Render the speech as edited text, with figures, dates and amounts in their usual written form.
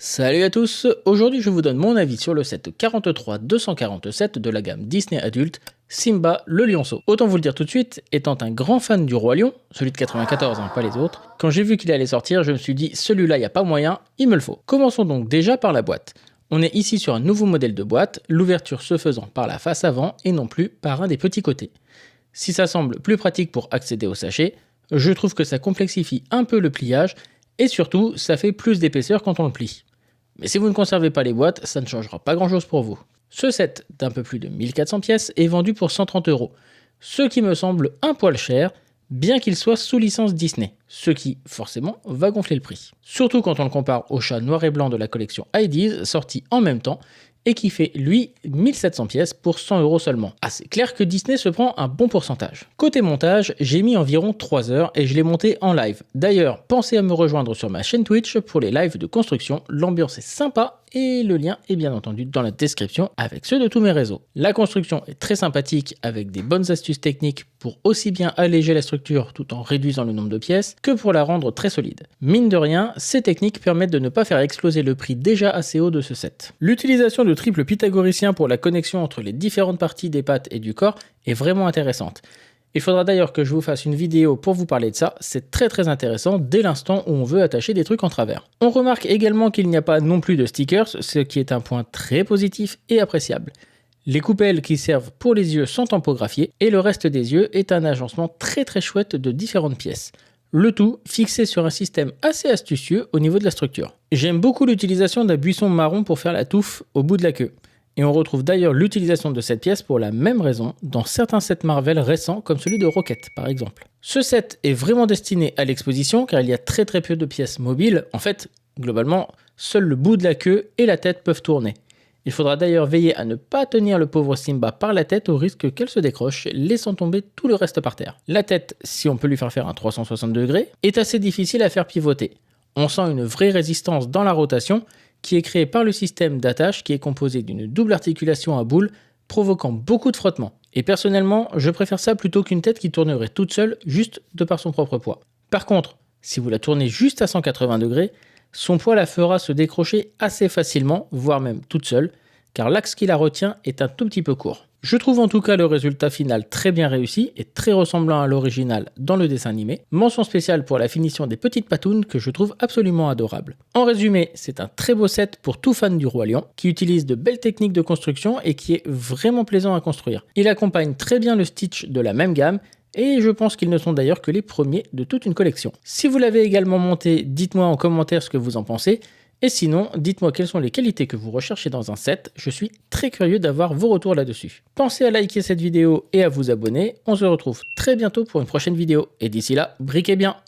Salut à tous, aujourd'hui je vous donne mon avis sur le set 43-247 de la gamme Disney adulte, Simba le lionceau. Autant vous le dire tout de suite, étant un grand fan du Roi Lion, celui de 94 pas les autres, quand j'ai vu qu'il allait sortir je me suis dit celui-là y a pas moyen, il me le faut. Commençons donc déjà par la boîte. On est ici sur un nouveau modèle de boîte, l'ouverture se faisant par la face avant et non plus par un des petits côtés. Si ça semble plus pratique pour accéder au sachet, je trouve que ça complexifie un peu le pliage et surtout ça fait plus d'épaisseur quand on le plie. Mais si vous ne conservez pas les boîtes, ça ne changera pas grand chose pour vous. Ce set d'un peu plus de 1400 pièces est vendu pour 130 €, ce qui me semble un poil cher, bien qu'il soit sous licence Disney, ce qui, forcément, va gonfler le prix. Surtout quand on le compare au chat noir et blanc de la collection Heidi's, sorti en même temps, et qui fait, lui, 1700 pièces pour 100 € seulement. Ah, c'est clair que Disney se prend un bon pourcentage. Côté montage, j'ai mis environ 3 heures et je l'ai monté en live. D'ailleurs, pensez à me rejoindre sur ma chaîne Twitch pour les lives de construction, l'ambiance est sympa et le lien est bien entendu dans la description avec ceux de tous mes réseaux. La construction est très sympathique avec des bonnes astuces techniques pour aussi bien alléger la structure tout en réduisant le nombre de pièces que pour la rendre très solide. Mine de rien, ces techniques permettent de ne pas faire exploser le prix déjà assez haut de ce set. L'utilisation de triple pythagoricien pour la connexion entre les différentes parties des pattes et du corps est vraiment intéressante. Il faudra d'ailleurs que je vous fasse une vidéo pour vous parler de ça, c'est très intéressant dès l'instant où on veut attacher des trucs en travers. On remarque également qu'il n'y a pas non plus de stickers, ce qui est un point très positif et appréciable. Les coupelles qui servent pour les yeux sont tampographiées et le reste des yeux est un agencement très chouette de différentes pièces. Le tout fixé sur un système assez astucieux au niveau de la structure. J'aime beaucoup l'utilisation d'un buisson marron pour faire la touffe au bout de la queue. Et on retrouve d'ailleurs l'utilisation de cette pièce pour la même raison dans certains sets Marvel récents comme celui de Rocket par exemple. Ce set est vraiment destiné à l'exposition car il y a très peu de pièces mobiles. En fait, globalement, seul le bout de la queue et la tête peuvent tourner. Il faudra d'ailleurs veiller à ne pas tenir le pauvre Simba par la tête au risque qu'elle se décroche, laissant tomber tout le reste par terre. La tête, si on peut lui faire un 360 degrés, est assez difficile à faire pivoter. On sent une vraie résistance dans la rotation qui est créée par le système d'attache qui est composé d'une double articulation à boule provoquant beaucoup de frottements. Et personnellement, je préfère ça plutôt qu'une tête qui tournerait toute seule juste de par son propre poids. Par contre, si vous la tournez juste à 180 degrés, son poids la fera se décrocher assez facilement, voire même toute seule, car l'axe qui la retient est un tout petit peu court. Je trouve en tout cas le résultat final très bien réussi et très ressemblant à l'original dans le dessin animé. Mention spéciale pour la finition des petites patounes que je trouve absolument adorables. En résumé, c'est un très beau set pour tout fan du Roi Lion, qui utilise de belles techniques de construction et qui est vraiment plaisant à construire. Il accompagne très bien le Stitch de la même gamme, et je pense qu'ils ne sont d'ailleurs que les premiers de toute une collection. Si vous l'avez également monté, dites-moi en commentaire ce que vous en pensez. Et sinon, dites-moi quelles sont les qualités que vous recherchez dans un set, je suis très curieux d'avoir vos retours là-dessus. Pensez à liker cette vidéo et à vous abonner, on se retrouve très bientôt pour une prochaine vidéo. Et d'ici là, briquez bien!